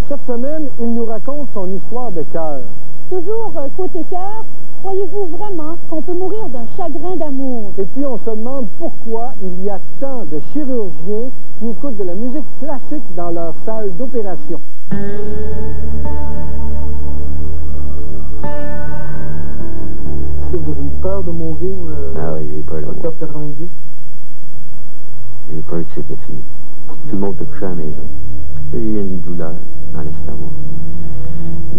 Cette semaine, il nous raconte son histoire de cœur. Toujours côté cœur, croyez-vous vraiment qu'on peut mourir d'un chagrin d'amour? Et puis on se demande pourquoi il y a tant de chirurgiens qui écoutent de la musique classique dans leur salle d'opération. Est-ce que vous avez eu peur de mourir Ah oui, j'ai eu peur de mourir. En 90? J'ai eu peur que c'était fini. Tout le monde était couché à la maison. Là, j'ai eu une douleur dans l'estomac.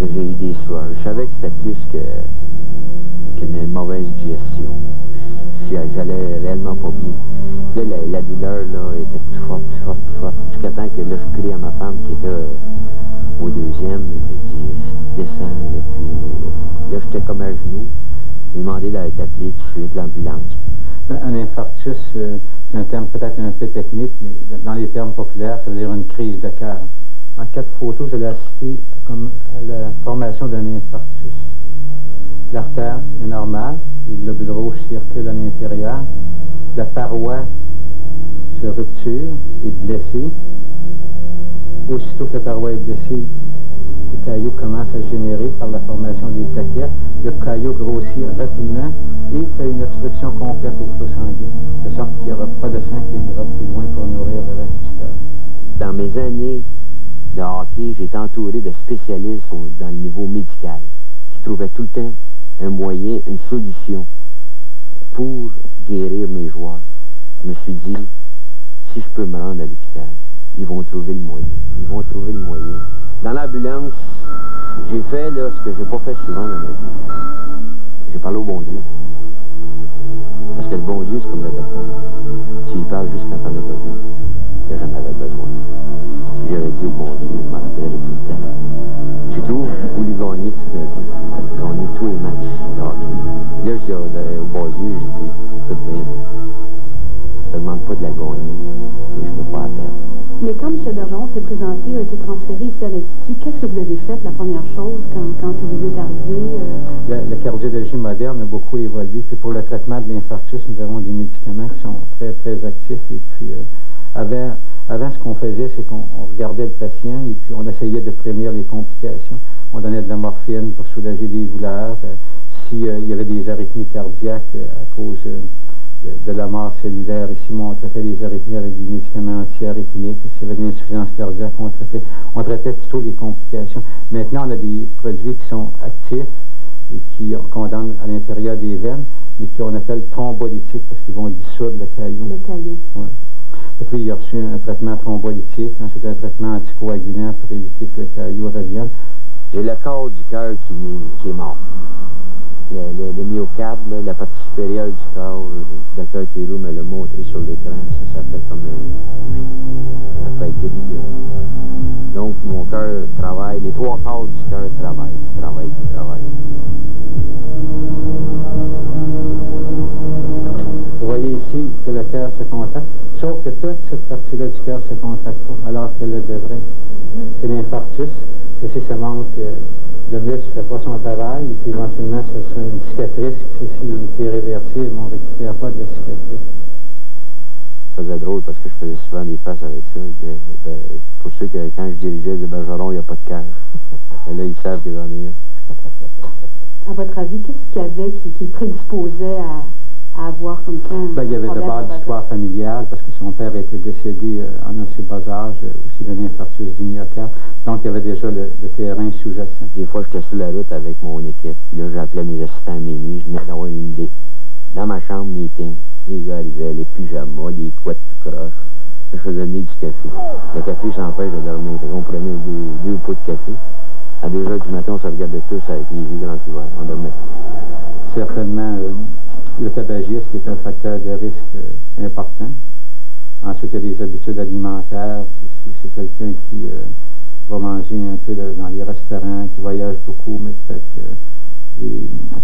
Là, j'ai eu des sueurs. Je savais que c'était plus qu'une mauvaise digestion. J'allais réellement pas bien. Puis là, la douleur là, était plus forte. Jusqu'à temps que là, je crie à ma femme qui était au deuxième. J'ai dit, descends. Là, puis là, j'étais comme à genoux. J'ai demandé d'appeler tout de suite l'ambulance. Un infarctus, c'est un terme peut-être un peu technique, mais dans les termes populaires, ça veut dire une crise de cœur. En 4 photos, je l'ai assisté comme à la formation d'un infarctus. L'artère est normale, les globules rouges circulent à l'intérieur, la paroi se rupture, est blessée. Aussitôt que la paroi est blessée, le caillot commence à se générer par la formation des plaquettes. Le caillot grossit rapidement et fait une obstruction complète au flot sanguin, de sorte qu'il n'y aura pas de sang qui ira plus loin pour nourrir le reste du cœur. Dans mes années de hockey, j'ai été entouré de spécialistes dans le niveau médical qui trouvaient tout le temps un moyen, une solution pour guérir mes joueurs. Je me suis dit, si je peux me rendre à l'hôpital, ils vont trouver le moyen. Dans l'ambulance, j'ai fait là, ce que j'ai pas fait souvent dans ma vie. J'ai parlé au bon Dieu. Parce que le bon Dieu, c'est comme le docteur. Tu y parles juste quand t'en as besoin. Que j'en avais besoin. Puis j'avais dit au bon Dieu, je m'en rappellerai tout le temps. J'ai toujours voulu gagner toute ma vie. Gagner tous les matchs de hockey. Là, je dis au bon Dieu, je dis, écoute bien, je te demande pas de la gagner, mais je peux pas la perdre. Mais quand M. Bergeron s'est présenté, a été transféré ici à l'Institut, qu'est-ce que vous avez fait la première chose quand vous êtes arrivé? La cardiologie moderne a beaucoup évolué. Puis pour le traitement de l'infarctus, nous avons des médicaments qui sont très, très actifs. Et puis avant, ce qu'on faisait, c'est qu'on regardait le patient et puis on essayait de prévenir les complications. On donnait de la morphine pour soulager des douleurs. S'il y avait des arythmies cardiaques à cause de la mort cellulaire, ici, on traitait les arythmies avec des médicaments anti-arythmiques. S'il y avait de l'insuffisance cardiaque, on traitait plutôt les complications. Maintenant, on a des produits qui sont actifs et qu'on donne à l'intérieur des veines, mais qu'on appelle thrombolytiques parce qu'ils vont dissoudre le caillot. Le caillot. Ouais. Puis il a reçu un traitement thrombolytique, ensuite un traitement anticoagulant pour éviter que le caillot revienne. J'ai le corps du cœur qui est mort. Le myocarde, là, la partie supérieure du corps, le docteur Thérou me l'a montré sur l'écran, ça fait comme ça fait gris, là. Donc mon cœur travaille, les 3 quarts du cœur travaillent. Vous voyez ici que le cœur se contracte, sauf que toute cette partie-là du cœur se contracte pas, alors qu'elle le devrait. C'est l'infarctus, ceci, ça montre que le muscle ne fait pas son travail, et puis éventuellement, ce sera une cicatrice qui, ceci, est irréversible, on ne récupère pas de la cicatrice. Ça faisait drôle parce que je faisais souvent des passes avec ça. Pour ceux que, quand je dirigeais de Bergeron, il n'y a pas de cœur. Là, ils savent que j'en ai un. À votre avis, qu'est-ce qu'il y avait qui prédisposait à avoir comme ça un il y avait d'abord l'histoire familiale, parce que son père était décédé en un de ses bas âge, aussi d'un infarctus du myocarde. Donc, il y avait déjà le terrain sous-jacent. Des fois, j'étais sur la route avec mon équipe. Puis là, j'appelais mes assistants à minuit. Je venais d'avoir une idée. Dans ma chambre, meeting. Les gars arrivaient, les pyjamas, les couettes tout croche. Je faisais donner du café. Le café s'empêche de dormir. On prenait 2 pots de café. À 2 heures du matin, on se regardait tous avec les yeux grands ouverts. On dormait. Certainement, le tabagisme qui est un facteur de risque important. Ensuite, il y a des habitudes alimentaires. Si c'est quelqu'un qui va manger un peu dans les restaurants, qui voyage beaucoup, mais peut-être que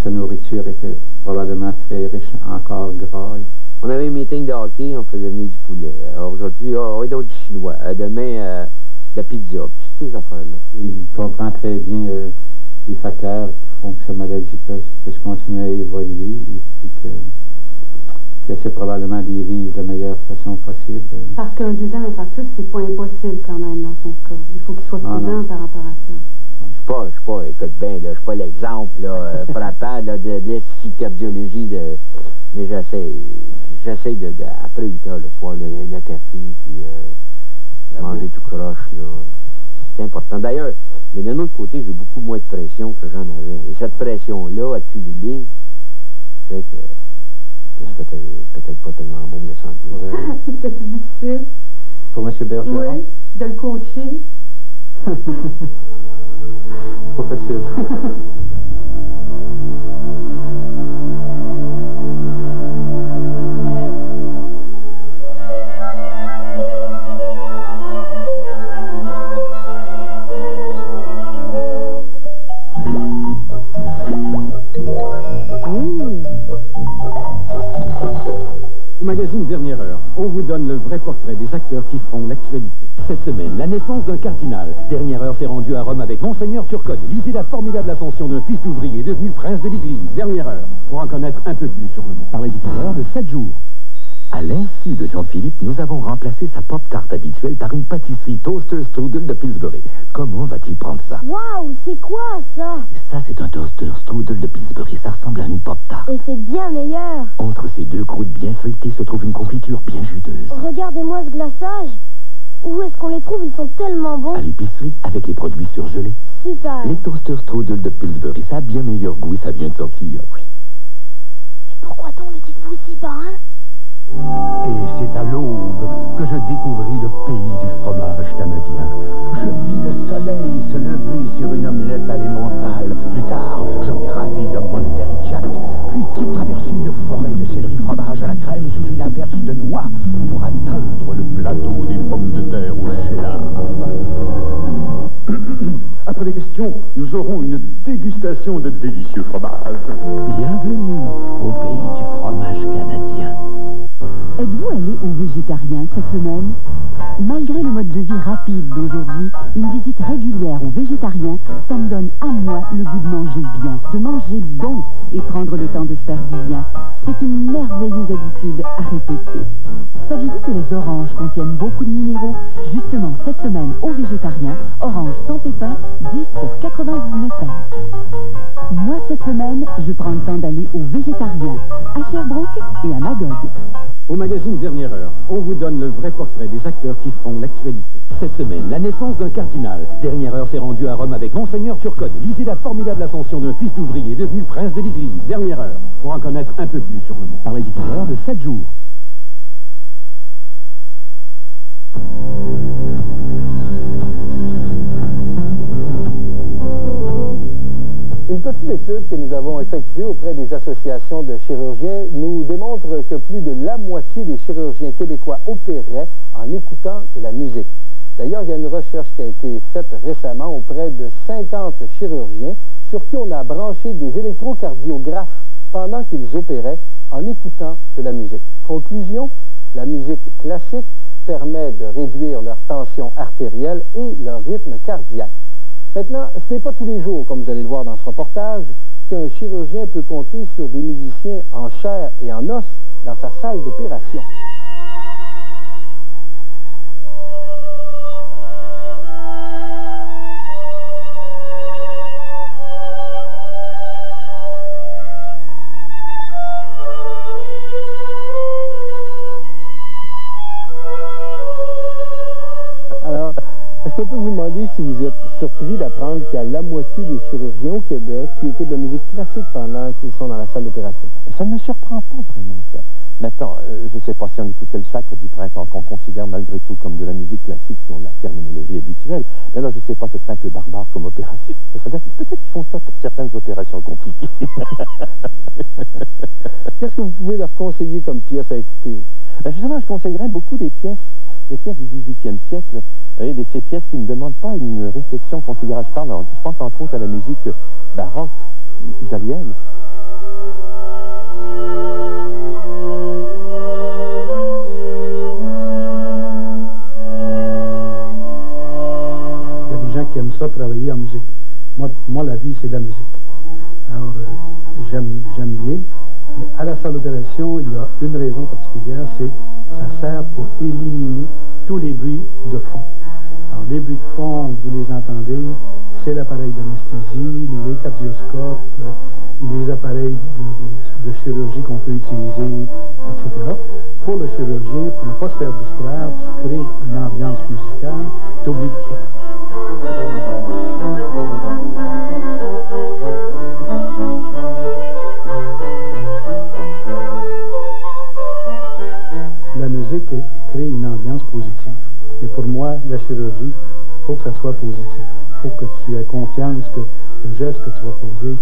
sa nourriture était probablement très riche, encore gras. On avait un meeting de hockey, on faisait venir du poulet. Aujourd'hui, on va du chinois. Demain, la pizza. Toutes ces affaires-là. Il comprend très bien les facteurs qui font que sa maladie peut continuer à évoluer et puis qu'il essaie probablement d'y vivre de la meilleure façon possible. Parce qu'un deuxième infarctus, c'est pas impossible quand même dans son cas. Il faut qu'il soit prudent par rapport à ça. Je suis pas, écoute bien, là, je suis pas l'exemple frappant là, de l'Institut de cardiologie, mais j'essaie après 8 heures le soir, le café, puis manger tout croche, là. C'est important. D'ailleurs, mais d'un autre côté, j'ai beaucoup moins de pression que j'en avais. Et cette pression-là, accumulée, fait que c'est peut-être pas tellement bon de le sentir. C'était difficile. Pour M. Bergeron? Oui, de le coacher. Pas facile. Au magazine Dernière Heure, on vous donne le vrai portrait des acteurs qui font l'actualité. Cette semaine, la naissance d'un cardinal. Dernière Heure s'est rendue à Rome avec Monseigneur Turcotte. Lisez la formidable ascension d'un fils d'ouvrier devenu prince de l'Église. Dernière Heure, pour en connaître un peu plus sur le monde. Par l'éditeur de 7 jours. À l'insu de Jean-Philippe, nous avons remplacé sa pop-tart habituelle par une pâtisserie Toaster Strudel de Pillsbury. Comment va-t-il prendre ça? Waouh, c'est quoi ça? Ça, c'est un Toaster Strudel de Pillsbury. Ça ressemble à une pop-tart. Et c'est bien meilleur. Entre ces deux croûtes bien feuilletées se trouve une confiture bien juteuse. Regardez-moi ce glaçage. Où est-ce qu'on les trouve? Ils sont tellement bons. À l'épicerie, avec les produits surgelés. Super. Les Toaster Strudel de Pillsbury, ça a bien meilleur goût et ça vient de sortir. Oui. Mais pourquoi donc le dites-vous si bas, hein? Et c'est à l'aube que je découvris le pays du fromage canadien. Je vis le soleil se lever sur une omelette à l'emmental. Plus tard, je gravis le Monterey Jack, puis traversai une forêt de céleri fromage à la crème sous une averse de noix pour atteindre le plateau des pommes de terre au cheddar. Après les questions, nous aurons une dégustation de délicieux fromages. Bienvenue au pays du fromage canadien. Êtes-vous allé au végétarien cette semaine? Malgré le mode de vie rapide d'aujourd'hui, une visite régulière au végétarien, ça me donne à moi le goût de manger bien, de manger bon et prendre le temps de se faire du bien. C'est une merveilleuse habitude à répéter. Saviez-vous que les oranges contiennent beaucoup de minéraux? Justement, cette semaine, au végétarien, orange sans pépins, 10 pour 99 cents. Moi, cette semaine, je prends le temps d'aller au végétarien, à Sherbrooke et à Magog. Au magazine Dernière Heure, on vous donne le vrai portrait des acteurs qui font l'actualité. Cette semaine, la naissance d'un cardinal. Dernière Heure s'est rendue à Rome avec Monseigneur Turcotte. Lisez la formidable ascension d'un fils d'ouvrier devenu prince de l'Église. Dernière Heure, pour en connaître un peu plus sur le monde. Par l'éditeur de 7 jours. Une petite étude que nous avons effectuée auprès des associations de chirurgiens nous démontre que plus de la moitié des chirurgiens québécois opéraient en écoutant de la musique. D'ailleurs, il y a une recherche qui a été faite récemment auprès de 50 chirurgiens sur qui on a branché des électrocardiographes pendant qu'ils opéraient en écoutant de la musique. Conclusion, la musique classique permet de réduire leur tension artérielle et leur rythme cardiaque. Maintenant, ce n'est pas tous les jours, comme vous allez le voir dans ce reportage, qu'un chirurgien peut compter sur des musiciens en chair et en os dans sa salle d'opération. Alors, est-ce qu'on peut vous demander si vous êtes surpris d'apprendre qu'il y a la moitié des chirurgiens au Québec qui écoutent de la musique classique pendant qu'ils sont dans la salle d'opération? Ça ne me surprend pas vraiment, ça. Maintenant, je ne sais pas si on écoutait le Sacre du Printemps, qu'on considère malgré tout comme de la musique classique selon la terminologie habituelle, mais là, je ne sais pas, ce serait un peu barbare comme opération. Peut-être qu'ils font ça pour certaines opérations compliquées. Qu'est-ce que vous pouvez leur conseiller comme pièce à écouter? Ben justement, je conseillerais beaucoup des pièces du XVIIIe siècle, ces pièces qui ne demandent pas une réflexion considérable. Je pense entre autres à la musique baroque italienne. Il y a des gens qui aiment ça, travailler en musique. Moi la vie, c'est de la musique. Alors, j'aime bien. Mais à la salle d'opération, il y a une raison particulière, c'est que ça sert pour éliminer tous les bruits de fond. Alors, les bruits de fond, vous les entendez, c'est l'appareil d'anesthésie, les cardioscopes, les appareils de chirurgie qu'on peut utiliser, etc. Pour le chirurgien, pour ne pas se faire distraire, tu crées une ambiance musicale, tu oublies tout ça. La musique crée une ambiance positive. Et pour moi, la chirurgie, il faut que ça soit positif. Il faut que tu aies confiance que le geste que tu vas poser,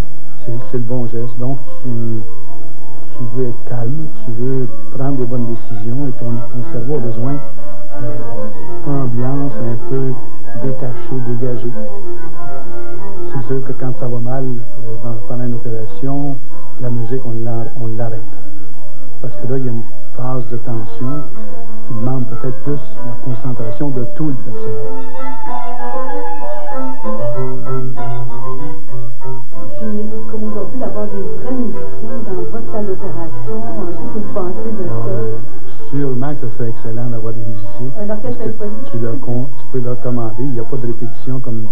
c'est le bon geste. Donc, tu veux être calme, tu veux prendre des bonnes décisions et ton cerveau a besoin d'ambiance un peu détachée, dégagée. C'est sûr que quand ça va mal pendant une opération, la musique, on l'arrête. Parce que là, il y a une phase de tension qui demande peut-être plus la concentration de tout le personnel. Puis, comme aujourd'hui, d'avoir des vrais musiciens dans votre salle d'opération, qu'est-ce que vous pensez de ça? Sûrement que ça serait excellent d'avoir des musiciens. Un orchestre symphonique. Tu peux leur commander. Il n'y a pas de répétition comme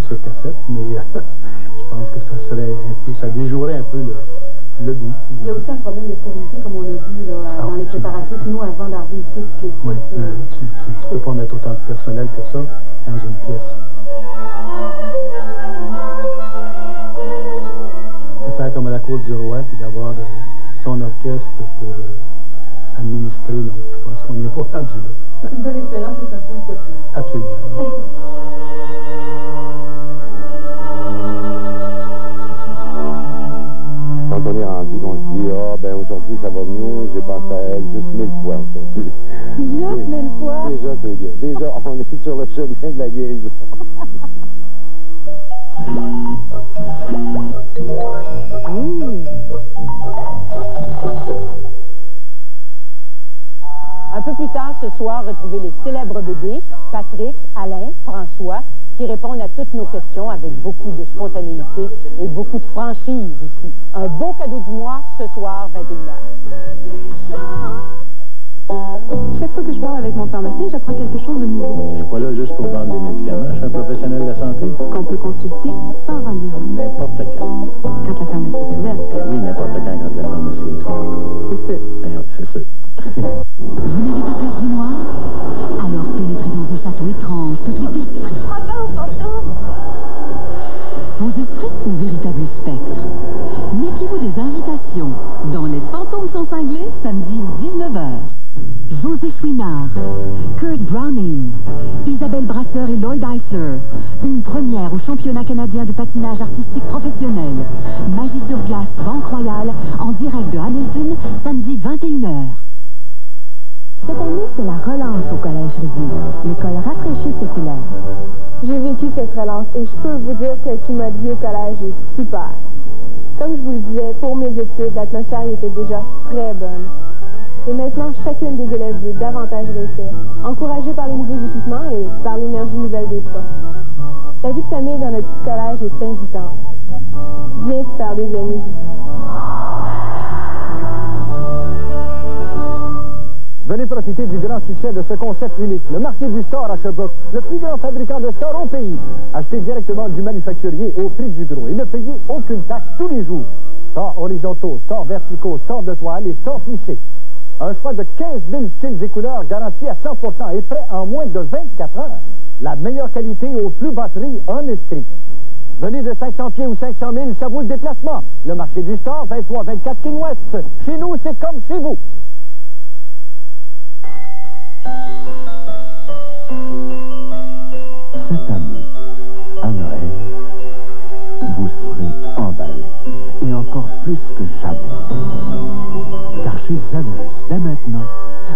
sur cassette, mais je pense que ça serait un peu, ça déjouerait un peu le but. Il y a aussi un problème de sérénité, comme on l'a vu là, dans les préparatifs. Nous, avant d'arriver ici, toute l'équipe... Oui, tu ne peux pas mettre autant de personnel que ça dans une pièce. De faire comme à la cour du roi, puis d'avoir son orchestre pour administrer, non, je pense qu'on n'y est pas rendu là. C'est une belle expérience, et ça fait ça. Absolument. Quand on est rendu, qu'on se dit, ben aujourd'hui ça va mieux, j'ai pensé à elle juste 1000 fois aujourd'hui. Juste 1000 fois? Déjà, c'est bien. Déjà, on est sur le chemin de la guérison. Un peu plus tard ce soir, retrouvez les célèbres bébés, Patrick, Alain, François, qui répondent à toutes nos questions avec beaucoup de spontanéité et beaucoup de franchise aussi. Un beau cadeau du mois ce soir, 21h. Chaque fois que je parle avec mon pharmacien, j'apprends quelque chose de nouveau. Je suis pas là juste pour vendre des médicaments, je suis un professionnel de la santé. Qu'on peut consulter sans rendez-vous. N'importe quand. Quand la pharmacie est ouverte. Eh oui, n'importe quand la pharmacie est ouverte. C'est sûr. Eh oui, c'est sûr. Vous n'avez pas peur du noir? Alors pénétrez dans un château étrange, peuplé d'esprits. Vos esprits ou véritables spectres? Méfiez-vous des invitations dans Les Fantômes sont cinglés, samedi 19h. José Chouinard, Kurt Browning, Isabelle Brasseur et Lloyd Eisler. Une première au championnat canadien de patinage artistique professionnel. Magie sur glace, Banque Royale, en direct de Hamilton, samedi 21h. Cette année, c'est la relance au Collège Rivière. L'école rafraîchit ses couleurs. J'ai vécu cette relance et je peux vous dire que le climat de vie au collège est super. Comme je vous le disais, pour mes études, l'atmosphère était déjà très bonne. Et maintenant, chacune des élèves veut davantage réussir, encouragée par les nouveaux équipements et par l'énergie nouvelle des profs. La vie de famille dans notre petit collège est invitante. Viens te faire des amis. Venez profiter du grand succès de ce concept unique, le marché du store à Sherbrooke, le plus grand fabricant de stores au pays. Achetez directement du manufacturier au prix du gros et ne payez aucune taxe tous les jours. Stores horizontaux, stores verticaux, stores de toile et stores plissés. Un choix de 15 000 styles et couleurs garantis à 100% et prêt en moins de 24 heures. La meilleure qualité au plus bas prix en esprit. Venez de 500 pieds ou 500 000, ça vaut le déplacement. Le marché du store, 23-24 King West. Chez nous, c'est comme chez vous. Cette année, à Noël, vous serez emballés et encore plus plus que jamais. Car chez Zellers, dès maintenant,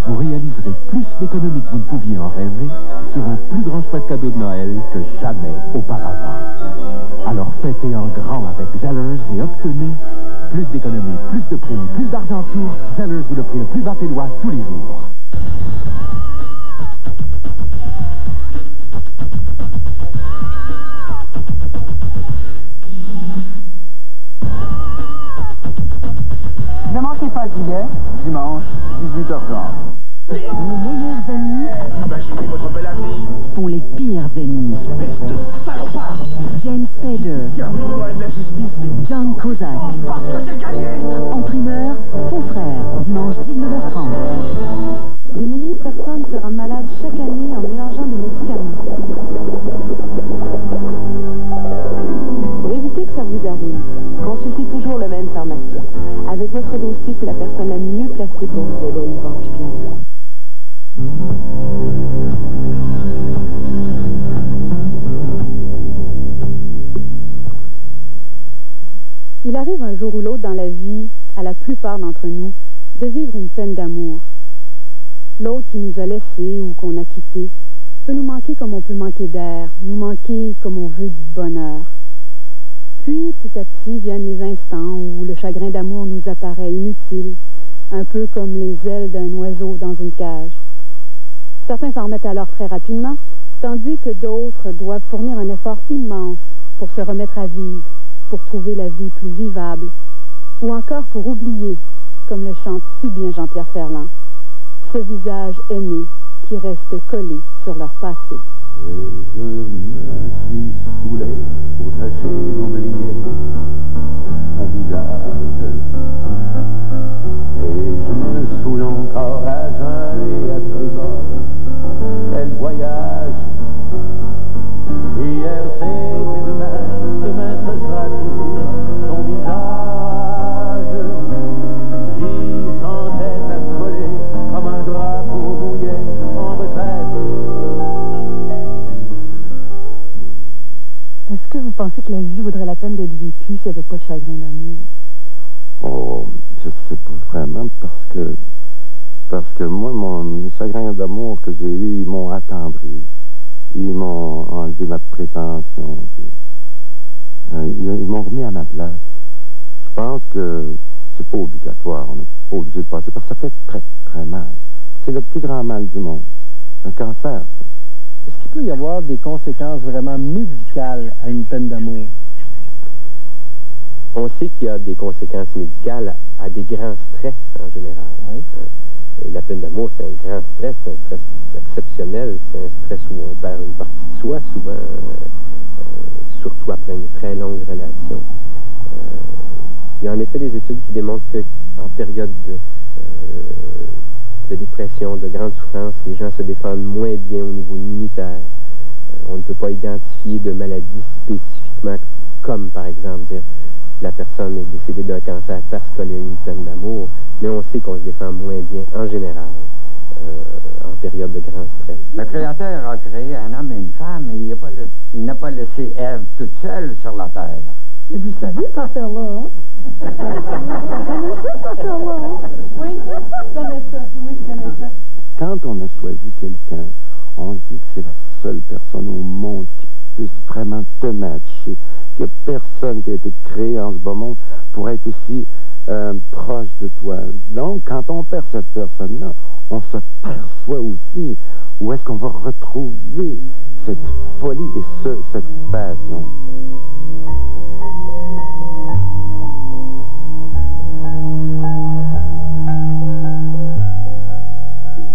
vous réaliserez plus d'économies que vous ne pouviez en rêver sur un plus grand choix de cadeaux de Noël que jamais auparavant. Alors fêtez en grand avec Zellers et obtenez plus d'économies, plus de primes, plus d'argent en retour. Zellers vous le prix le plus bas pédois tous les jours. Ne manquez pas d'hier, dimanche, 18h30. Les meilleurs amis Imaginez votre belle amie. sont les pires ennemis. Espèce de salopard. James Spader, Gardez-moi de la justice. John Cusack. Parce que j'ai gagné. En primeur, Faux Frères, dimanche 19h30. Des milliers de personnes se rendent malades chaque année en mélangeant des médicaments. Pour éviter que ça vous arrive, consultez toujours le même pharmacien. Avec votre dossier, c'est la personne la mieux placée pour vous aider à y voir plus clair. Il arrive un jour ou l'autre dans la vie, à la plupart d'entre nous, de vivre une peine d'amour. L'autre qui nous a laissés ou qu'on a quitté peut nous manquer comme on peut manquer d'air, nous manquer comme on veut du bonheur. Puis, petit à petit, viennent les instants où le chagrin d'amour nous apparaît inutile, un peu comme les ailes d'un oiseau dans une cage. Certains s'en remettent alors très rapidement, tandis que d'autres doivent fournir un effort immense pour se remettre à vivre, pour trouver la vie plus vivable, ou encore pour oublier, comme le chante si bien Jean-Pierre Ferland, ce visage aimé qui reste collé sur leur passé. Et je me suis saoulé pour tâcher d'oublier mon visage. Et je me saoule encore à jeun et à tribord. Quel voyage! Hier c'était demain, demain ce sera toujours ton visage qui sentait à coller comme un drapeau mouillé en retraite. Est-ce que vous pensez que la vie vaudrait la peine d'être vécue s'il n'y avait pas de chagrin d'amour? Oh, je sais pas vraiment parce que moi, mon chagrin d'amour que j'ai eu, ils m'ont attendri. Ils m'ont enlevé ma prétention. Puis, ils m'ont remis à ma place. Je pense que c'est pas obligatoire. On n'est pas obligé de passer parce que ça fait très, très mal. C'est le plus grand mal du monde. Un cancer, quoi. Est-ce qu'il peut y avoir des conséquences vraiment médicales à une peine d'amour? On sait qu'il y a des conséquences médicales à des grands stress en général. Oui. Et la peine d'amour, c'est un grand stress, c'est un stress exceptionnel, c'est un stress où on perd une partie de soi, souvent, surtout après une très longue relation. Il y a en effet des études qui démontrent qu'en période de dépression, de grande souffrance, les gens se défendent moins bien au niveau immunitaire. On ne peut pas identifier de maladies spécifiquement, comme par exemple dire la personne est décédée d'un cancer parce qu'elle a eu une peine d'amour, mais on sait qu'on se défend moins bien en général en période de grand stress. Le Créateur a créé un homme et une femme et il n'a pas laissé Ève toute seule sur la terre. Et vous savez cette affaire-là, hein? Vous connaissez cette affaire-là, hein? Oui, je connais ça. Oui, je connais ça. Quand on a choisi quelqu'un, on dit que c'est la seule personne au monde qui puisse vraiment te matcher, qu'il n'y a personne qui a été créé en ce beau monde pour être aussi proche de toi. Donc, quand on perd cette personne-là, on se perçoit aussi où est-ce qu'on va retrouver cette folie et cette passion.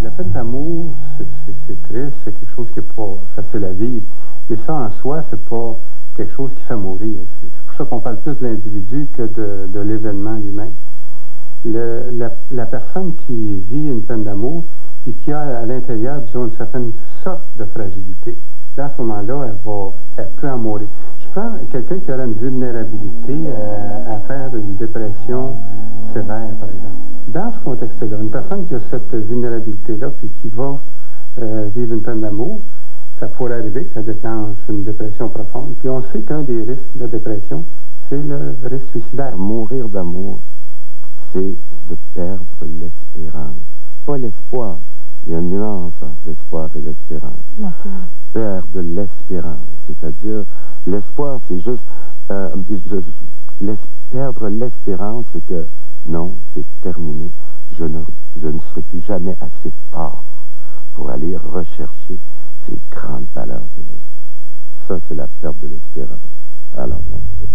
La peine d'amour, c'est triste, c'est quelque chose qui n'est pas facile à vivre. Mais ça, en soi, c'est pas quelque chose qui fait mourir. C'est pour ça qu'on parle plus de l'individu que de l'événement lui-même. La personne qui vit une peine d'amour, puis qui a à l'intérieur, disons, une certaine sorte de fragilité, là, à ce moment-là, elle peut en mourir. Je prends quelqu'un qui aura une vulnérabilité à faire une dépression sévère, par exemple. Dans ce contexte-là, une personne qui a cette vulnérabilité-là, puis qui va vivre une peine d'amour, ça pourrait arriver que ça déclenche une dépression profonde. Puis on sait qu'un des risques de la dépression, C'est le risque suicidaire. Mourir d'amour, c'est de perdre l'espérance. Pas l'espoir. Il y a une nuance entre l'espoir et l'espérance. Perdre l'espérance. C'est-à-dire, l'espoir, c'est juste... perdre l'espérance, c'est que non, c'est terminé. Je ne serai plus jamais assez fort pour aller rechercher ces grandes valeurs de la vie. Ça, c'est la perte de l'espérance. Alors, non, c'est ça.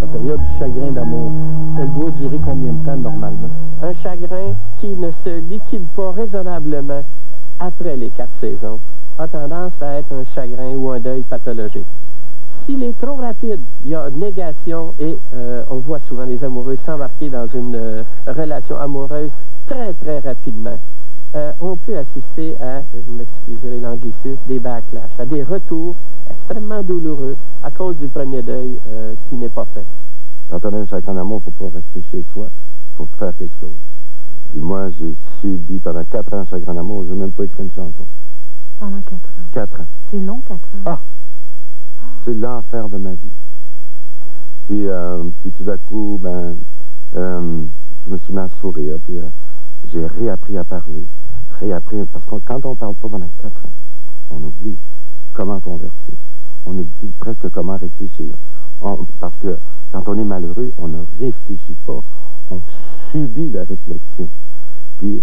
La période du chagrin d'amour, elle doit durer combien de temps normalement? Un chagrin qui ne se liquide pas raisonnablement après les 4 saisons a tendance à être un chagrin ou un deuil pathologique. S'il est trop rapide, il y a négation et on voit souvent les amoureux s'embarquer dans une relation amoureuse très, très rapidement. On peut assister à, vous m'excuserez l'anglicisme, des backlash, à des retours extrêmement douloureux à cause du premier deuil qui n'est pas fait. Quand on a un chagrin d'amour, il ne faut pas rester chez soi, il faut faire quelque chose. Puis moi, j'ai subi pendant 4 ans un chagrin d'amour, je n'ai même pas écrit une chanson. Pendant 4 ans? 4 ans. C'est long, 4 ans. Ah! C'est l'enfer de ma vie. Puis tout d'un coup, je me suis mis à sourire, puis j'ai réappris à parler. Parce que quand on ne parle pas pendant 4 ans, on oublie comment converser. On oublie presque comment réfléchir. Parce que quand on est malheureux, on ne réfléchit pas. On subit la réflexion. Puis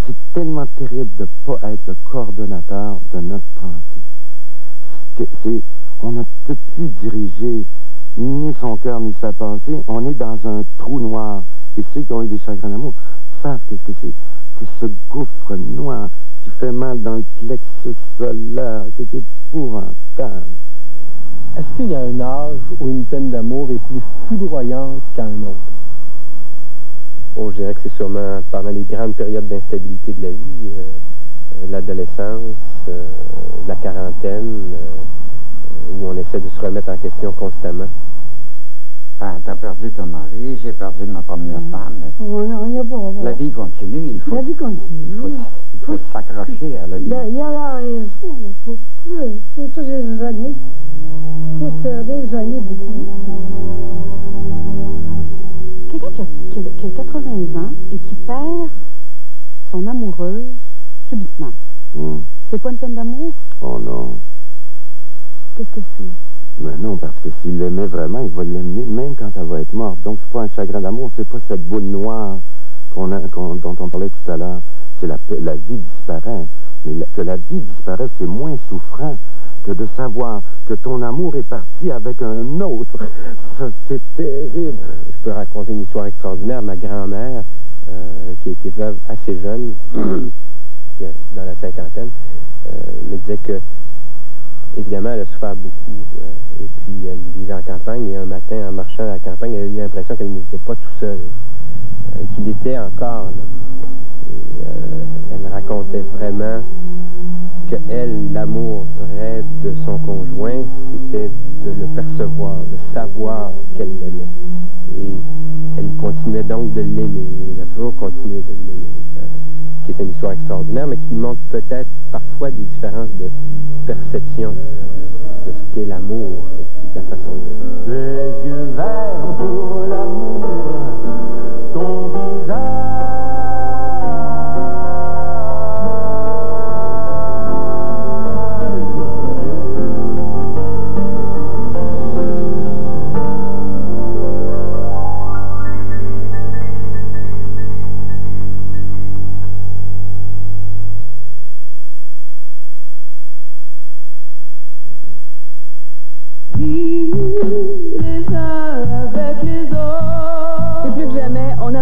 c'est tellement terrible de ne pas être le coordonnateur de notre pensée. On ne peut plus diriger ni son cœur ni sa pensée. On est dans un trou noir. Et ceux qui ont eu des chagrins d'amour savent qu'est-ce que c'est. Que ce gouffre noir qui fait mal dans le plexus solaire, qui est épouvantable. Est-ce qu'il y a un âge où une peine d'amour est plus foudroyante qu'à un autre? Oh, je dirais que c'est sûrement pendant les grandes périodes d'instabilité de la vie, l'adolescence, la quarantaine, où on essaie de se remettre en question constamment. T'as perdu ton mari, j'ai perdu ma première femme. La vie continue, il faut... La vie continue. Il faut s'accrocher à la vie. Il y a la raison, il faut se raisonner. Il faut se raisonner beaucoup. Quelqu'un qui a 80 ans et qui perd son amoureuse subitement. C'est pas une peine d'amour? Oh non. Qu'est-ce que c'est? Mais non, parce que s'il l'aimait vraiment, il va l'aimer même quand elle va être morte. Donc, c'est pas un chagrin d'amour, c'est pas cette boule noire dont on parlait tout à l'heure. C'est la vie disparaît. Mais que la vie disparaisse, c'est moins souffrant que de savoir que ton amour est parti avec un autre. Ça, c'est terrible. Je peux raconter une histoire extraordinaire. Ma grand-mère, qui a été veuve assez jeune, dans la cinquantaine, me disait que évidemment, elle a souffert beaucoup, et puis elle vivait en campagne, et un matin, en marchant à la campagne, elle a eu l'impression qu'elle n'était pas tout seul, qu'il était encore là. Et elle racontait vraiment que elle, l'amour vrai de son conjoint, c'était de le percevoir, de savoir qu'elle l'aimait. Et elle continuait donc de l'aimer, elle a toujours continué de l'aimer, qui est une histoire extraordinaire, mais qui montre peut-être parfois des différences de perception de ce qu'est l'amour et puis de la façon de... Les yeux verts pour l'amour, ton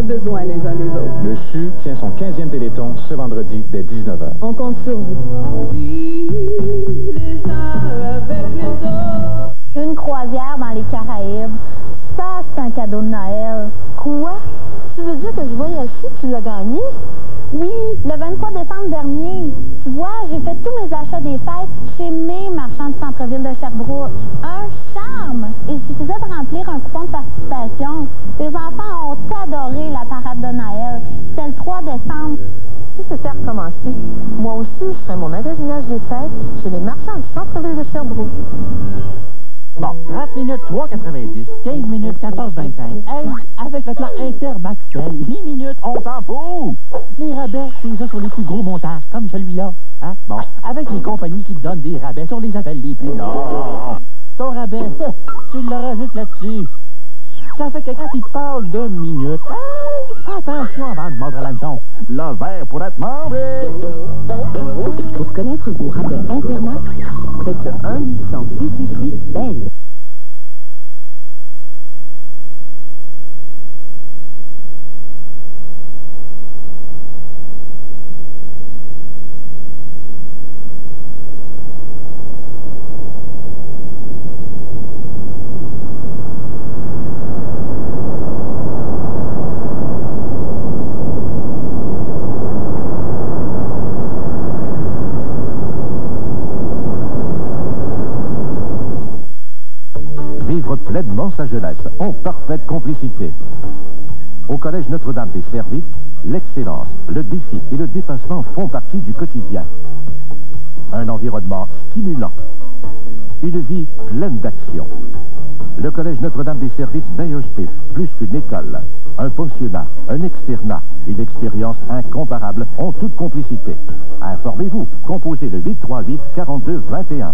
besoin les uns des autres. Le CHU tient son 15e Téléthon ce vendredi dès 19h. On compte sur vous. Les uns avec les autres. Une croisière dans les Caraïbes. Ça, c'est un cadeau de Noël. Quoi? Tu veux dire que je voyage ici, tu l'as gagné? Oui, le 23 décembre dernier. Tu vois, j'ai fait tous mes achats des fêtes chez mes marchands du centre-ville de Sherbrooke. Un charme! Il suffisait de remplir un coupon de participation. Les enfants ont adoré la parade de Noël. C'était le 3 décembre. c'était à recommencer, moi aussi, je ferais mon magasinage des fêtes chez les marchands du centre-ville de Sherbrooke. Bon, 30 minutes 3,90, 15 minutes 14,25. Hey, avec le plan Inter-Maxtel, 10 minutes, on s'en fout! Les rabais, c'est ça sur les plus gros montants, comme celui-là. Hein? Bon, avec les compagnies qui te donnent des rabais sur les appels les plus longs. Ton rabais, tu l'auras juste là-dessus. Ça fait que quand il parle de minutes, fais attention avant de mordre l'hameçon. Le verre pourrait te mordre. Pour connaître vos rabais Intermax, faites le 1-800-668-BELLE. Pleinement sa jeunesse, en parfaite complicité. Au Collège Notre-Dame des Servites, l'excellence, le défi et le dépassement font partie du quotidien. Un environnement stimulant. Une vie pleine d'action. Le Collège Notre-Dame des Servites Bayersfield, plus qu'une école, un pensionnat, un externat, une expérience incomparable en toute complicité. Informez-vous, composez le 838-4221.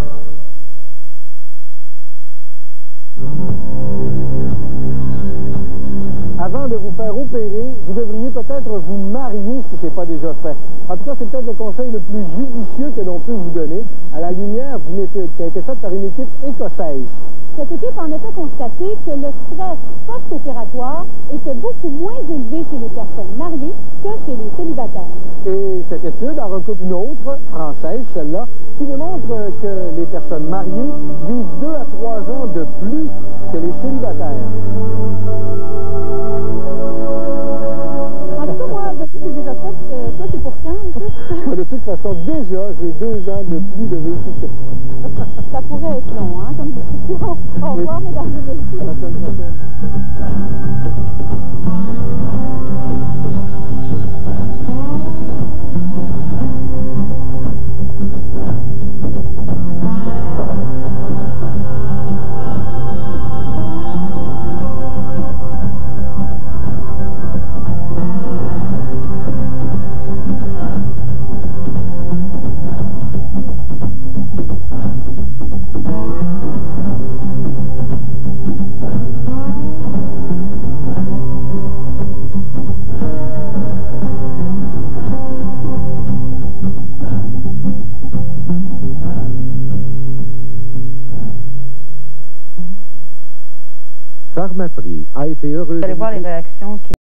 Avant de vous faire opérer, vous devriez peut-être vous marier si ce n'est pas déjà fait. En tout cas, c'est peut-être le conseil le plus judicieux que l'on peut vous donner à la lumière d'une étude qui a été faite par une équipe écossaise. Cette équipe en a fait constater que le stress post-opératoire était beaucoup moins élevé chez les personnes mariées que chez les célibataires. Et cette étude en recoupe une autre, française celle-là, qui démontre que les personnes mariées vivent 2 à 3 ans de plus que les célibataires. En tout cas, moi, c'est déjà fait. Toi, c'est pour quand? De toute façon, déjà, j'ai 2 ans de plus de véhicule que toi. Ça pourrait être long, hein, comme discussion. Au revoir, mesdames et messieurs. À la semaine prochaine. Pharmaprix a été heureux. Vous allez voir les réactions qui